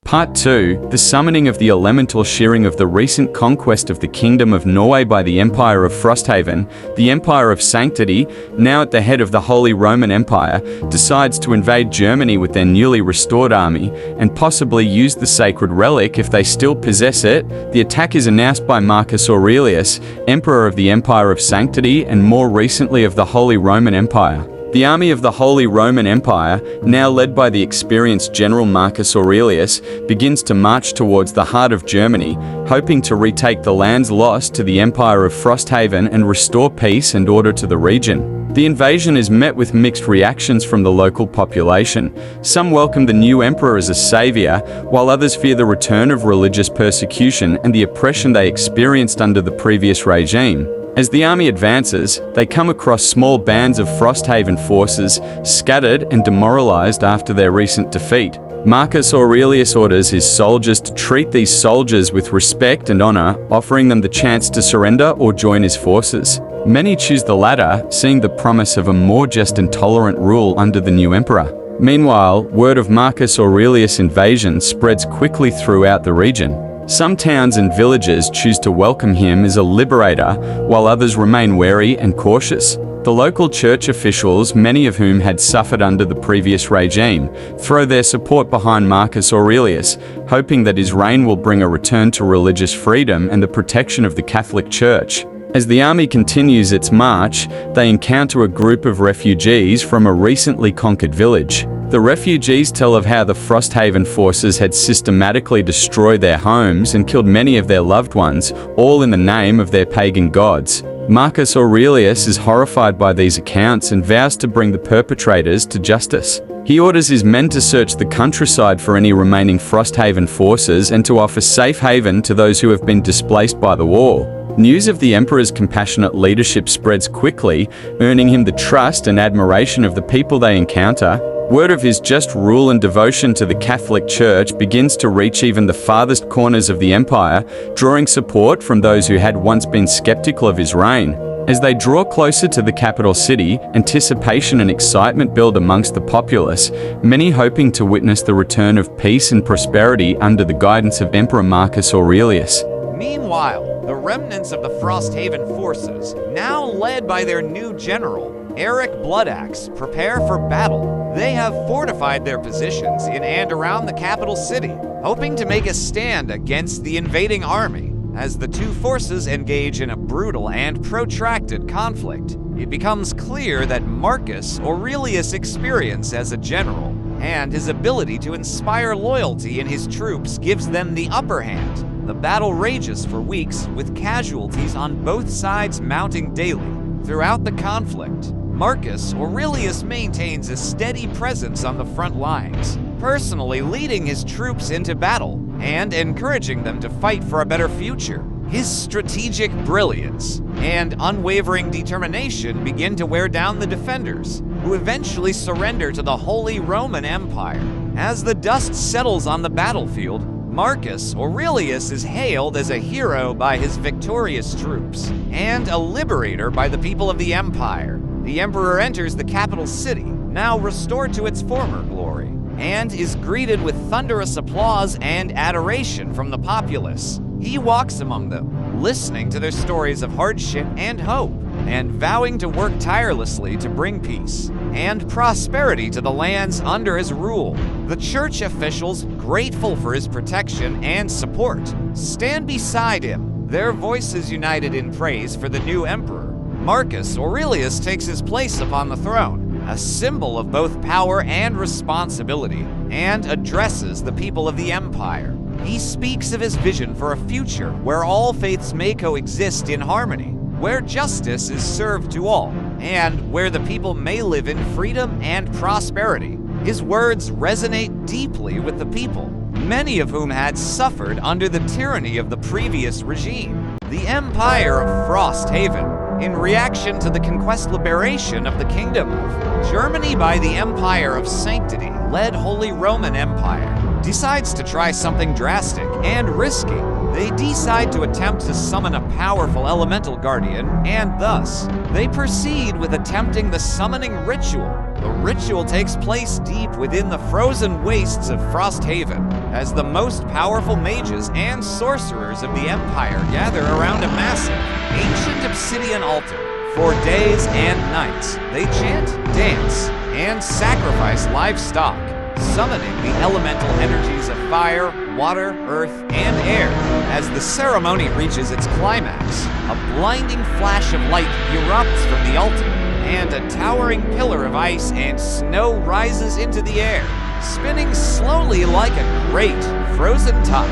Part 2. The summoning of the elemental shearing of the recent conquest of the Kingdom of Norway by the Empire of Frosthaven. The Empire of Sanctity, now at the head of the Holy Roman Empire, decides to invade Germany with their newly restored army, and possibly use the sacred relic if they still possess it. The attack is announced by Marcus Aurelius, Emperor of the Empire of Sanctity and more recently of the Holy Roman Empire. The army of the Holy Roman Empire, now led by the experienced General Marcus Aurelius, begins to march towards the heart of Germany, hoping to retake the lands lost to the Empire of Frosthaven and restore peace and order to the region. The invasion is met with mixed reactions from the local population. Some welcome the new emperor as a savior, while others fear the return of religious persecution and the oppression they experienced under the previous regime. As the army advances, they come across small bands of Frosthaven forces, scattered and demoralized after their recent defeat. Marcus Aurelius orders his soldiers to treat these soldiers with respect and honor, offering them the chance to surrender or join his forces. Many choose the latter, seeing the promise of a more just and tolerant rule under the new emperor. Meanwhile, word of Marcus Aurelius' invasion spreads quickly throughout the region. Some towns and villages choose to welcome him as a liberator, while others remain wary and cautious. The local church officials, many of whom had suffered under the previous regime, throw their support behind Marcus Aurelius, hoping that his reign will bring a return to religious freedom and the protection of the Catholic Church. As the army continues its march, they encounter a group of refugees from a recently conquered village. The refugees tell of how the Frosthaven forces had systematically destroyed their homes and killed many of their loved ones, all in the name of their pagan gods. Marcus Aurelius is horrified by these accounts and vows to bring the perpetrators to justice. He orders his men to search the countryside for any remaining Frosthaven forces and to offer safe haven to those who have been displaced by the war. News of the emperor's compassionate leadership spreads quickly, earning him the trust and admiration of the people they encounter. Word of his just rule and devotion to the Catholic Church begins to reach even the farthest corners of the empire, drawing support from those who had once been skeptical of his reign. As they draw closer to the capital city, anticipation and excitement build amongst the populace, many hoping to witness the return of peace and prosperity under the guidance of Emperor Marcus Aurelius. Meanwhile, the remnants of the Frosthaven forces, now led by their new general, Eric Bloodaxe, prepare for battle. They have fortified their positions in and around the capital city, hoping to make a stand against the invading army. As the two forces engage in a brutal and protracted conflict, it becomes clear that Marcus Aurelius' experience as a general and his ability to inspire loyalty in his troops gives them the upper hand. The battle rages for weeks, with casualties on both sides mounting daily. Throughout the conflict, Marcus Aurelius maintains a steady presence on the front lines, personally leading his troops into battle and encouraging them to fight for a better future. His strategic brilliance and unwavering determination begin to wear down the defenders, who eventually surrender to the Holy Roman Empire. As the dust settles on the battlefield, Marcus Aurelius is hailed as a hero by his victorious troops and a liberator by the people of the empire. The emperor enters the capital city, now restored to its former glory, and is greeted with thunderous applause and adoration from the populace. He walks among them, listening to their stories of hardship and hope, and vowing to work tirelessly to bring peace and prosperity to the lands under his rule. The church officials, grateful for his protection and support, stand beside him, their voices united in praise for the new emperor. Marcus Aurelius takes his place upon the throne, a symbol of both power and responsibility, and addresses the people of the empire. He speaks of his vision for a future where all faiths may coexist in harmony, where justice is served to all, and where the people may live in freedom and prosperity. His words resonate deeply with the people, many of whom had suffered under the tyranny of the previous regime. The Empire of Frosthaven, in reaction to the conquest liberation of the Kingdom of Germany by the Empire of Sanctity, led Holy Roman Empire, decides to try something drastic and risky. They decide to attempt to summon a powerful elemental guardian, and thus, they proceed with attempting the summoning ritual. The ritual takes place deep within the frozen wastes of Frosthaven, as the most powerful mages and sorcerers of the Empire gather around a massive, ancient obsidian altar. For days and nights, they chant, dance, and sacrifice livestock, summoning the elemental energies of fire, water, earth, and air. As the ceremony reaches its climax, a blinding flash of light erupts from the altar, and a towering pillar of ice and snow rises into the air, spinning slowly like a great frozen top.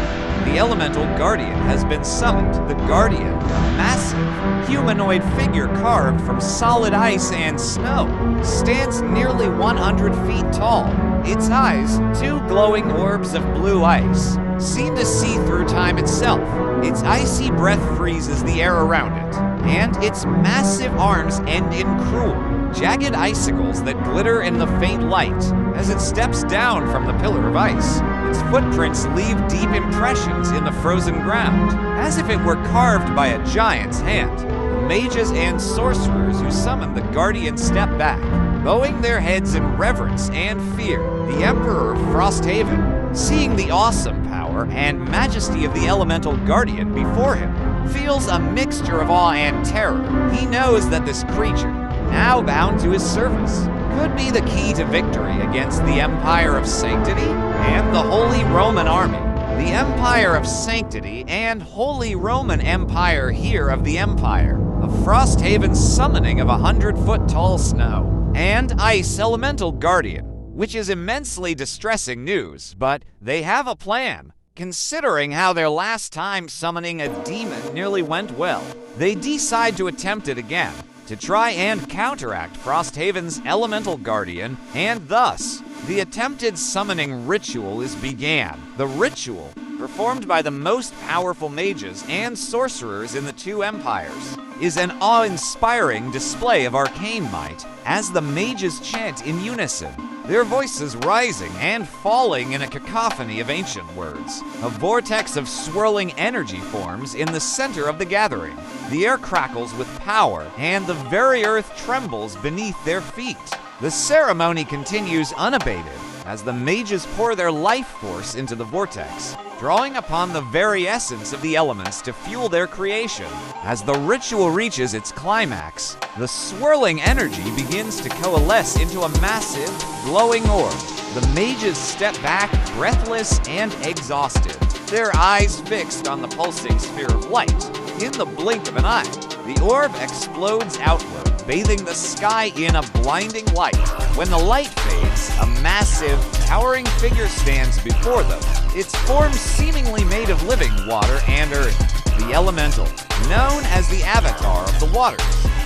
The elemental guardian has been summoned. The guardian, a massive, humanoid figure carved from solid ice and snow, stands nearly 100 feet tall. Its eyes, two glowing orbs of blue ice, seem to see through time itself. Its icy breath freezes the air around it, and its massive arms end in cruel, jagged icicles that glitter in the faint light as it steps down from the pillar of ice. Its footprints leave deep impressions in the frozen ground, as if it were carved by a giant's hand. The mages and sorcerers who summon the guardian step back, bowing their heads in reverence and fear. The Emperor of Frosthaven, seeing the awesome power and majesty of the elemental guardian before him, feels a mixture of awe and terror. He knows that this creature, now bound to his service, could be the key to victory against the Empire of Sanctity and the Holy Roman Army. The Empire of Sanctity and Holy Roman Empire hear of the Empire of Frosthaven's summoning of 100-foot-tall snow and ice elemental guardian, which is immensely distressing news, but they have a plan. Considering how their last time summoning a demon nearly went well, they decide to attempt it again, to try and counteract Frosthaven's elemental guardian, and thus, the attempted summoning ritual is began. The ritual, performed by the most powerful mages and sorcerers in the two empires, is an awe-inspiring display of arcane might as the mages chant in unison, their voices rising and falling in a cacophony of ancient words. A vortex of swirling energy forms in the center of the gathering. The air crackles with power, and the very earth trembles beneath their feet. The ceremony continues unabated as the mages pour their life force into the vortex, drawing upon the very essence of the elements to fuel their creation. As the ritual reaches its climax, the swirling energy begins to coalesce into a massive, glowing orb. The mages step back, breathless and exhausted, their eyes fixed on the pulsing sphere of light. In the blink of an eye, the orb explodes outward, bathing the sky in a blinding light. When the light fades, a massive, towering figure stands before them, its form seemingly made of living water and earth. The elemental, known as the Avatar of the Waters,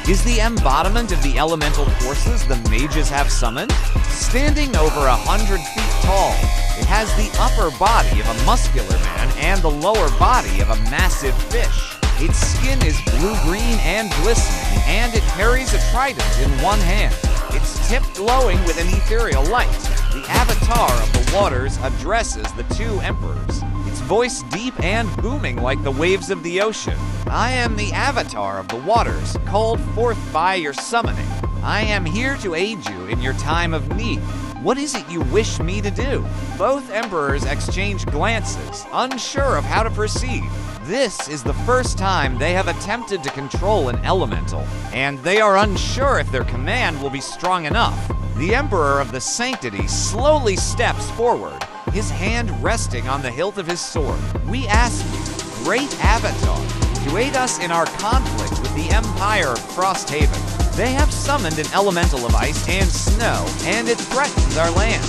is the embodiment of the elemental forces the mages have summoned. Standing over 100 feet tall, it has the upper body of a muscular man and the lower body of a massive fish. Its skin is blue-green and glistening, and it carries a trident in one hand, its tip glowing with an ethereal light. The Avatar of the Waters addresses the two emperors, its voice deep and booming like the waves of the ocean. I am the Avatar of the Waters, called forth by your summoning. I am here to aid you in your time of need. What is it you wish me to do? Both emperors exchange glances, unsure of how to proceed. This is the first time they have attempted to control an elemental, and they are unsure if their command will be strong enough. The Emperor of the Sanctity slowly steps forward, his hand resting on the hilt of his sword. We ask you, Great Avatar, to aid us in our conflict with the Empire of Frosthaven. They have summoned an elemental of ice and snow, and it threatens our lands.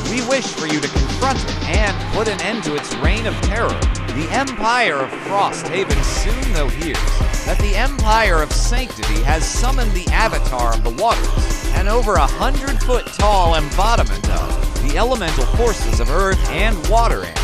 We wish for you to confront it and put an end to its reign of terror. The Empire of Frosthaven soon though hears that the Empire of Sanctity has summoned the Avatar of the Waters, an over 100-foot tall embodiment of the elemental forces of earth and water, and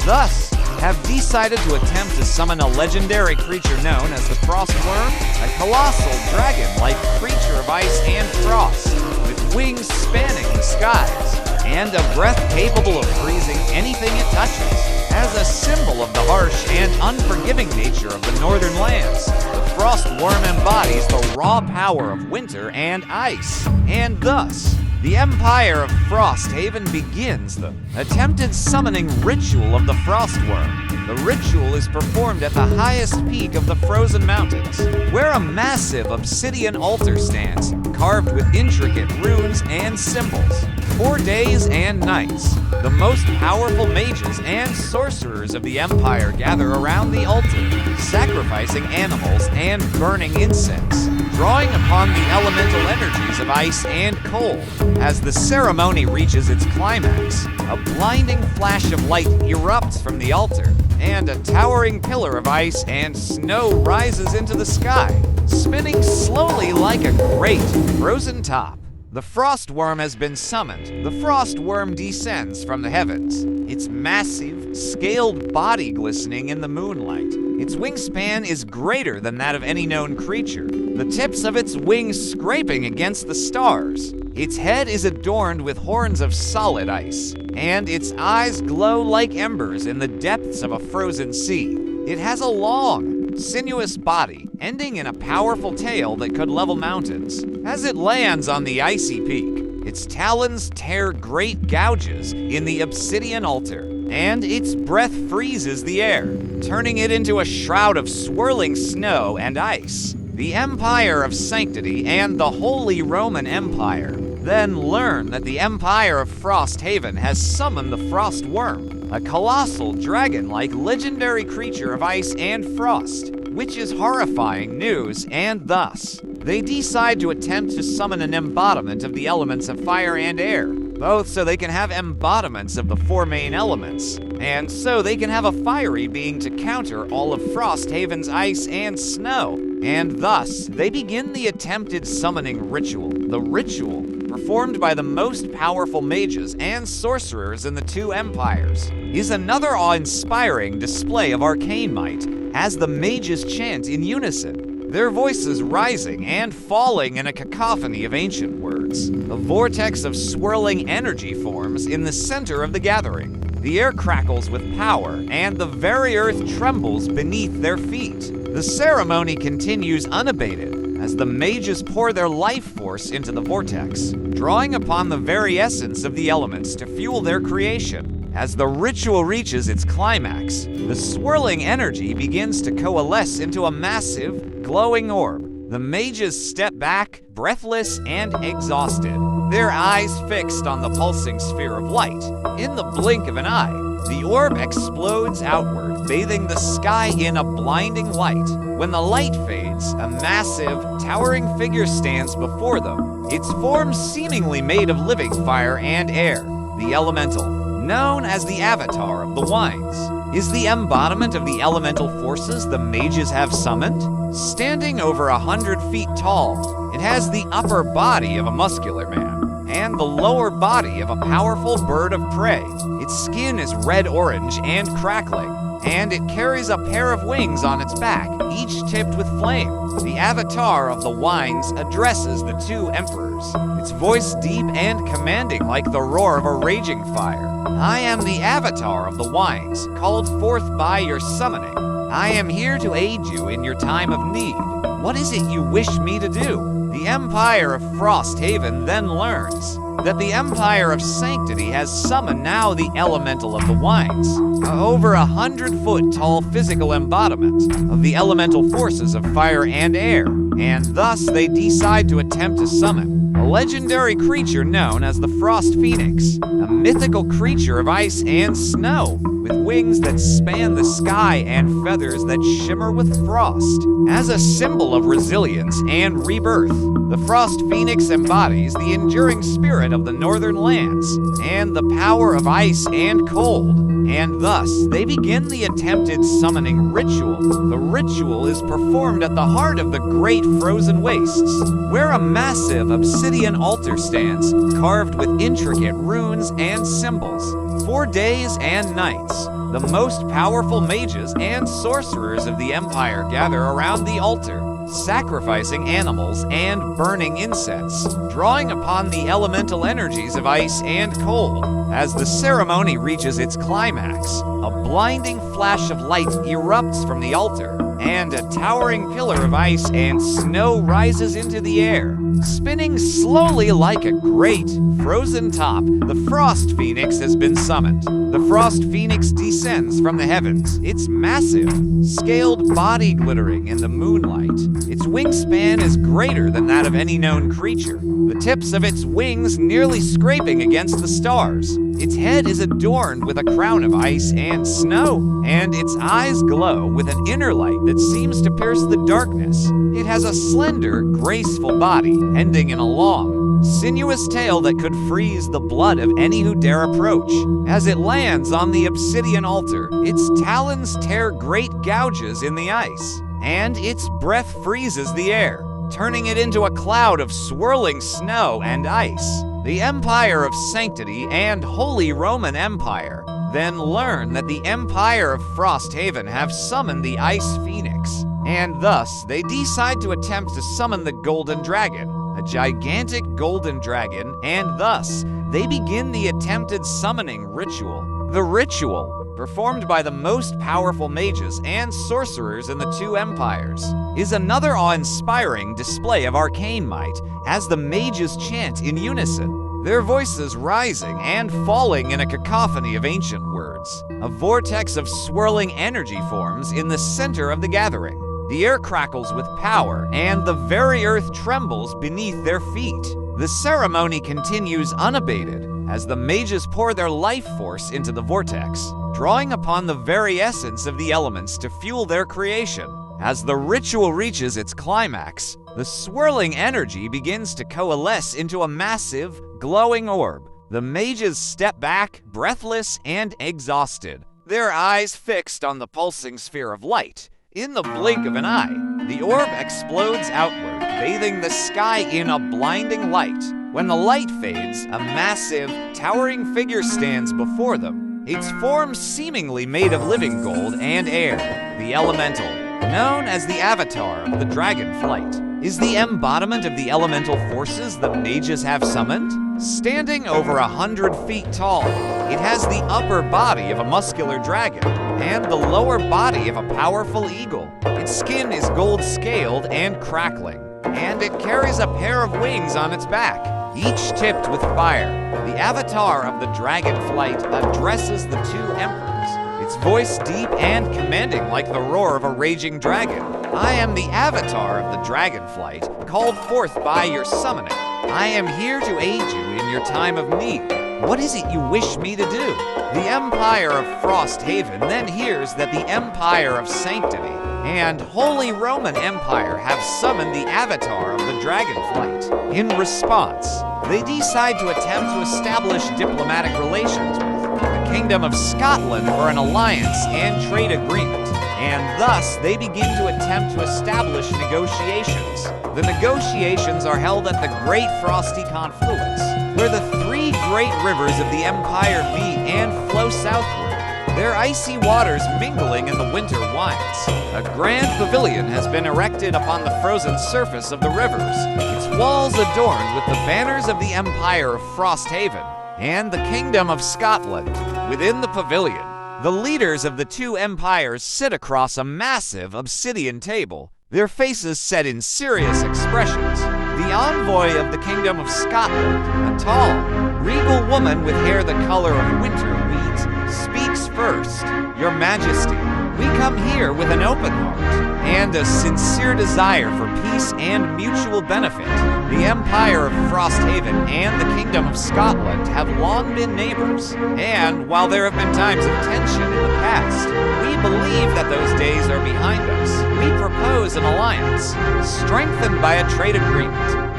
thus have decided to attempt to summon a legendary creature known as the Frostworm, a colossal dragon-like creature of ice and frost, with wings spanning the skies, and a breath capable of freezing anything it touches. As a symbol of the harsh and unforgiving nature of the northern lands, the Frostworm embodies the raw power of winter and ice, and thus, The Empire of Frosthaven begins the attempted summoning ritual of the Frostworm. The ritual is performed at the highest peak of the Frozen Mountains, where a massive obsidian altar stands, carved with intricate runes and symbols. 4 days and nights, the most powerful mages and sorcerers of the Empire gather around the altar, sacrificing animals and burning incense, drawing upon the elemental energies of ice and cold. As the ceremony reaches its climax, a blinding flash of light erupts from the altar, and a towering pillar of ice and snow rises into the sky, spinning slowly like a great frozen top. The Frostworm has been summoned. The Frostworm descends from the heavens, its massive, scaled body glistening in the moonlight. Its wingspan is greater than that of any known creature, the tips of its wings scraping against the stars. Its head is adorned with horns of solid ice, and its eyes glow like embers in the depths of a frozen sea. It has a long, sinuous body, ending in a powerful tail that could level mountains. As it lands on the icy peak, its talons tear great gouges in the obsidian altar, and its breath freezes the air, turning it into a shroud of swirling snow and ice. The Empire of Sanctity and the Holy Roman Empire then learn that the Empire of Frosthaven has summoned the Frostworm, a colossal dragon-like legendary creature of ice and frost, which is horrifying news, and thus, they decide to attempt to summon an embodiment of the elements of fire and air, both so they can have embodiments of the 4 main elements, and so they can have a fiery being to counter all of Frosthaven's ice and snow, and thus, they begin the attempted summoning ritual. The ritual, performed by the most powerful mages and sorcerers in the 2 empires, is another awe-inspiring display of arcane might, as the mages chant in unison, their voices rising and falling in a cacophony of ancient words. A vortex of swirling energy forms in the center of the gathering. The air crackles with power, and the very earth trembles beneath their feet. The ceremony continues unabated as the mages pour their life force into the vortex, drawing upon the very essence of the elements to fuel their creation. As the ritual reaches its climax, the swirling energy begins to coalesce into a massive, glowing orb. The mages step back, breathless and exhausted, their eyes fixed on the pulsing sphere of light. In the blink of an eye, the orb explodes outward, bathing the sky in a blinding light. When the light fades, a massive, towering figure stands before them, its form seemingly made of living fire and air. The elemental, known as the Avatar of the Winds, is the embodiment of the elemental forces the mages have summoned. Standing over 100 feet tall, it has the upper body of a muscular man, and the lower body of a powerful bird of prey. Its skin is red-orange and crackling, and it carries a pair of wings on its back, each tipped with flame. The Avatar of the Winds addresses the 2 emperors, its voice deep and commanding like the roar of a raging fire. I am the Avatar of the Winds, called forth by your summoning. I am here to aid you in your time of need. What is it you wish me to do? The Empire of Frosthaven then learns that the Empire of Sanctity has summoned now the Elemental of the Winds, over 100-foot tall physical embodiment of the elemental forces of fire and air, and thus they decide to attempt to summon a legendary creature known as the Frost Phoenix, a mythical creature of ice and snow, with wings that span the sky and feathers that shimmer with frost. As a symbol of resilience and rebirth, the Frost Phoenix embodies the enduring spirit of the northern lands and the power of ice and cold, and thus they begin the attempted summoning ritual. The ritual is performed at the heart of the great frozen wastes, where a massive obsidian altar stands, carved with intricate runes and symbols. 4 days and nights, the most powerful mages and sorcerers of the Empire gather around the altar, sacrificing animals and burning incense, drawing upon the elemental energies of ice and cold. As the ceremony reaches its climax, a blinding flash of light erupts from the altar, and a towering pillar of ice and snow rises into the air. Spinning slowly like a great frozen top, the Frost Phoenix has been summoned. The Frost Phoenix descends from the heavens, its massive, scaled body glittering in the moonlight. Its wingspan is greater than that of any known creature, the tips of its wings nearly scraping against the stars. Its head is adorned with a crown of ice and snow, and its eyes glow with an inner light that seems to pierce the darkness. It has a slender, graceful body, ending in a long, sinuous tail that could freeze the blood of any who dare approach. As it lands on the obsidian altar, its talons tear great gouges in the ice, and its breath freezes the air, turning it into a cloud of swirling snow and ice. The Empire of Sanctity and Holy Roman Empire then learn that the Empire of Frosthaven have summoned the Ice Phoenix, and thus they decide to attempt to summon the Golden Dragon, a gigantic golden dragon, and thus they begin the attempted summoning ritual. The ritual, performed by the most powerful mages and sorcerers in the two empires, is another awe-inspiring display of arcane might as the mages chant in unison, their voices rising and falling in a cacophony of ancient words. A vortex of swirling energy forms in the center of the gathering. The air crackles with power, and the very earth trembles beneath their feet. The ceremony continues unabated as the mages pour their life force into the vortex, drawing upon the very essence of the elements to fuel their creation. As the ritual reaches its climax, the swirling energy begins to coalesce into a massive, glowing orb. The mages step back, breathless and exhausted, their eyes fixed on the pulsing sphere of light. In the blink of an eye, the orb explodes outward, bathing the sky in a blinding light. When the light fades, a massive, towering figure stands before them, its form seemingly made of living gold and air. The elemental, known as the avatar of the dragonflight, is the embodiment of the elemental forces the mages have summoned. Standing over 100 feet tall, it has the upper body of a muscular dragon and the lower body of a powerful eagle. Its skin is gold-scaled and crackling, and it carries a pair of wings on its back, each tipped with fire. The avatar of the dragonflight addresses the two emperors, its voice deep and commanding like the roar of a raging dragon. I am the avatar of the dragonflight, called forth by your summoning. I am here to aid you in your time of need. What is it you wish me to do? The Empire of Frosthaven then hears that the Empire of Sanctity and Holy Roman Empire have summoned the avatar of the dragonflight. In response, they decide to attempt to establish diplomatic relations with the Kingdom of Scotland for an alliance and trade agreement, and thus they begin to attempt to establish negotiations. The negotiations are held at the Great Frosty Confluence, where the three great rivers of the Empire meet and flow southward, their icy waters mingling in the winter winds. A grand pavilion has been erected upon the frozen surface of the rivers, its walls adorned with the banners of the Empire of Frosthaven and the Kingdom of Scotland. Within the pavilion, the leaders of the two empires sit across a massive obsidian table, their faces set in serious expressions. The envoy of the Kingdom of Scotland, a tall, regal woman with hair the color of winter wheat, speaks first. Your Majesty, we come here with an open heart and a sincere desire for peace and mutual benefit. The Empire of Frosthaven and the Kingdom of Scotland have long been neighbors, and while there have been times of tension in the past, we believe that those days are behind us. We propose an alliance, strengthened by a trade agreement,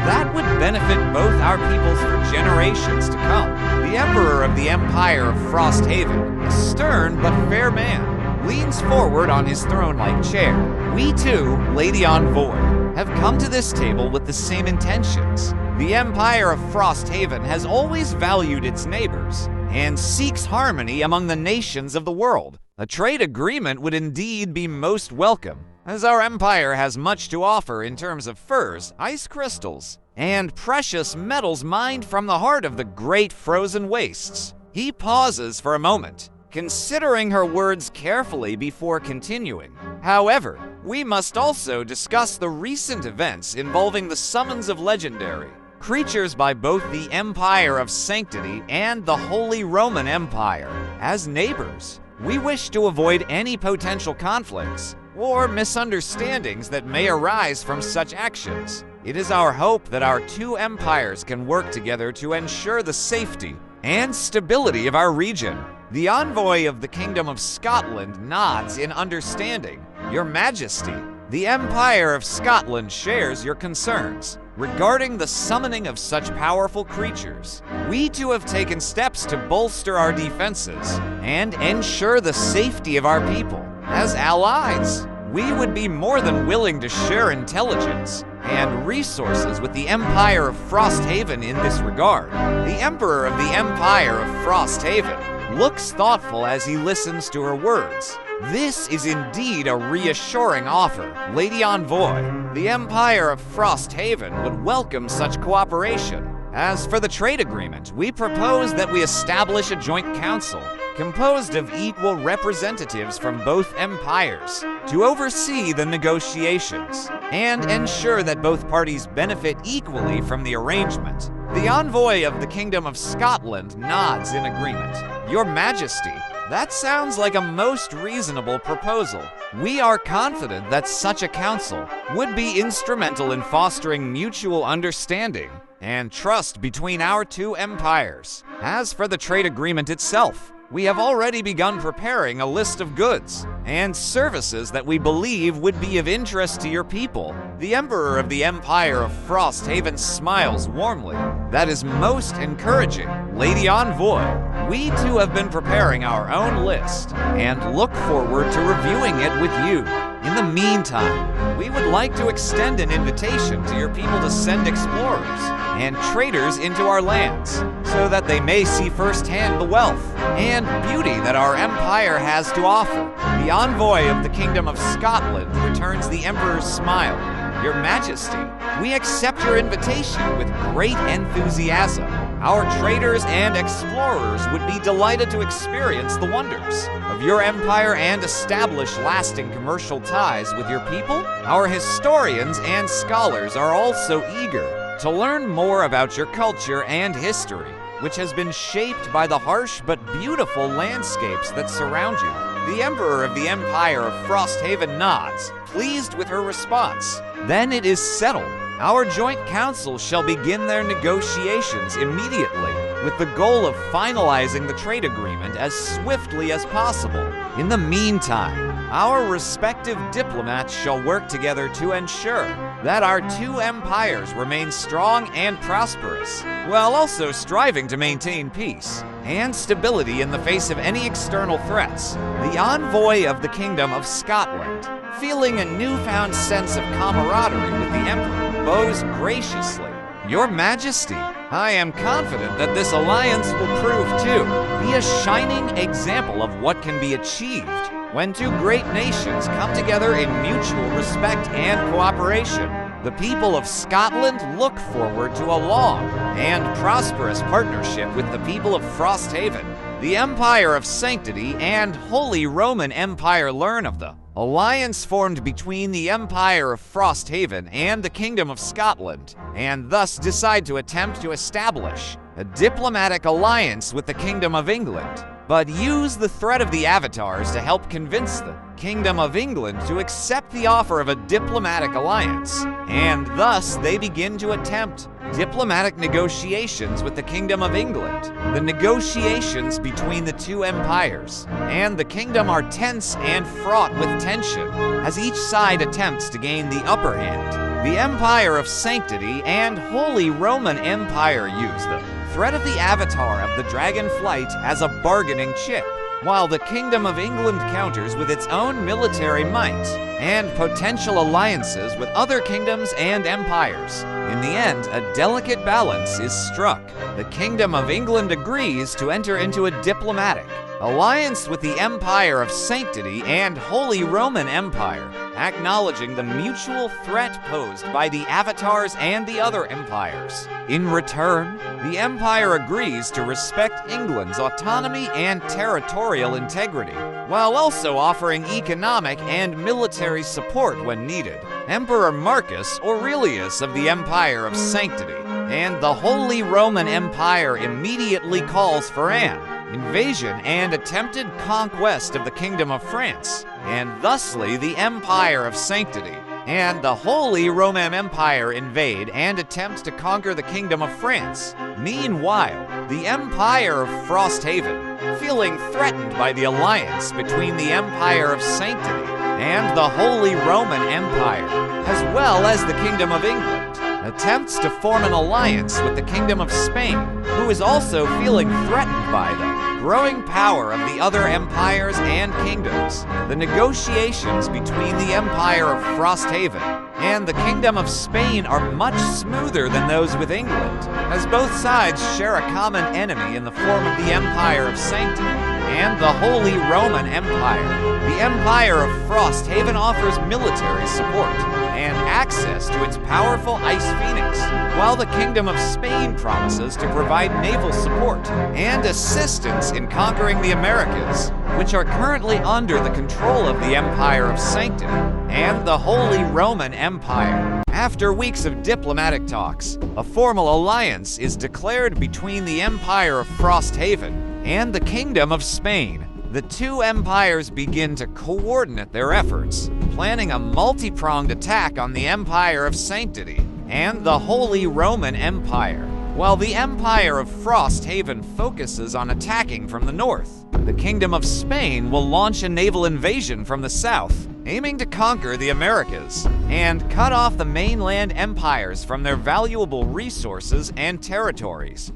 that would benefit both our peoples for generations to come. The Emperor of the Empire of Frosthaven, a stern but fair man, leans forward on his throne-like chair. We too, Lady Envoy, have come to this table with the same intentions. The Empire of Frosthaven has always valued its neighbors and seeks harmony among the nations of the world. A trade agreement would indeed be most welcome, as our empire has much to offer in terms of furs, ice crystals, and precious metals mined from the heart of the great frozen wastes. He pauses for a moment, considering her words carefully before continuing. However, we must also discuss the recent events involving the summons of legendary creatures by both the Empire of Sanctity and the Holy Roman Empire. As neighbors, we wish to avoid any potential conflicts or misunderstandings that may arise from such actions. It is our hope that our two empires can work together to ensure the safety and stability of our region. The envoy of the Kingdom of Scotland nods in understanding. Your Majesty, the Empire of Scotland shares your concerns regarding the summoning of such powerful creatures. We too have taken steps to bolster our defenses and ensure the safety of our people. As allies, we would be more than willing to share intelligence and resources with the Empire of Frosthaven in this regard. The Emperor of the Empire of Frosthaven looks thoughtful as he listens to her words. This is indeed a reassuring offer, Lady Envoy. The Empire of Frosthaven would welcome such cooperation. As for the trade agreement, we propose that we establish a joint council composed of equal representatives from both empires to oversee the negotiations and ensure that both parties benefit equally from the arrangement. The envoy of the Kingdom of Scotland nods in agreement. Your Majesty, that sounds like a most reasonable proposal. We are confident that such a council would be instrumental in fostering mutual understanding and trust between our two empires. As for the trade agreement itself, we have already begun preparing a list of goods and services that we believe would be of interest to your people. The Emperor of the Empire of Frosthaven smiles warmly. That is most encouraging, Lady Envoy. We too have been preparing our own list and look forward to reviewing it with you. In the meantime, we would like to extend an invitation to your people to send explorers and traders into our lands so that they may see firsthand the wealth and beauty that our empire has to offer. The envoy of the Kingdom of Scotland returns the Emperor's smile. Your Majesty, we accept your invitation with great enthusiasm. Our traders and explorers would be delighted to experience the wonders of your empire and establish lasting commercial ties with your people. Our historians and scholars are also eager to learn more about your culture and history, which has been shaped by the harsh but beautiful landscapes that surround you. The Emperor of the Empire of Frosthaven nods, pleased with her response. Then it is settled. Our joint council shall begin their negotiations immediately, with the goal of finalizing the trade agreement as swiftly as possible. In the meantime, our respective diplomats shall work together to ensure that our two empires remain strong and prosperous, while also striving to maintain peace and stability in the face of any external threats. The envoy of the Kingdom of Scotland, feeling a newfound sense of camaraderie with the Emperor, bows graciously. Your Majesty, I am confident that this alliance will prove to be a shining example of what can be achieved when two great nations come together in mutual respect and cooperation. The people of Scotland look forward to a long and prosperous partnership with the people of Frosthaven. The Empire of Sanctity and Holy Roman Empire learn of the alliance formed between the Empire of Frosthaven and the Kingdom of Scotland, and thus decide to attempt to establish a diplomatic alliance with the Kingdom of England, but use the threat of the Avatars to help convince the Kingdom of England to accept the offer of a diplomatic alliance, and thus they begin to attempt diplomatic negotiations with the Kingdom of England. The negotiations between the two empires and the kingdom are tense and fraught with tension, as each side attempts to gain the upper hand. The Empire of Sanctity and Holy Roman Empire use the threat of the Avatar of the Dragonflight as a bargaining chip, while the Kingdom of England counters with its own military might and potential alliances with other kingdoms and empires. In the end, a delicate balance is struck. The Kingdom of England agrees to enter into a diplomatic alliance with the Empire of Sanctity and Holy Roman Empire, acknowledging the mutual threat posed by the Avatars and the other empires. In return, the Empire agrees to respect England's autonomy and territorial integrity, while also offering economic and military support when needed. Emperor Marcus Aurelius of the Empire of Sanctity and the Holy Roman Empire immediately calls for an invasion and attempted conquest of the Kingdom of France, and thusly the Empire of Sanctity and the Holy Roman Empire invade and attempt to conquer the Kingdom of France. Meanwhile, the Empire of Frosthaven, feeling threatened by the alliance between the Empire of Sanctity and the Holy Roman Empire, as well as the Kingdom of England, attempts to form an alliance with the Kingdom of Spain, who is also feeling threatened by the growing power of the other empires and kingdoms. The negotiations between the Empire of Frosthaven and the Kingdom of Spain are much smoother than those with England, as both sides share a common enemy in the form of the Empire of Sanctity and the Holy Roman Empire. The Empire of Frosthaven offers military support and access to its powerful Ice Phoenix, while the Kingdom of Spain promises to provide naval support and assistance in conquering the Americas, which are currently under the control of the Empire of Sanctity and the Holy Roman Empire. After weeks of diplomatic talks, a formal alliance is declared between the Empire of Frosthaven and the Kingdom of Spain. The two empires begin to coordinate their efforts, planning a multi-pronged attack on the Empire of Sanctity and the Holy Roman Empire. While the Empire of Frosthaven focuses on attacking from the north, the Kingdom of Spain will launch a naval invasion from the south, aiming to conquer the Americas and cut off the mainland empires from their valuable resources and territories.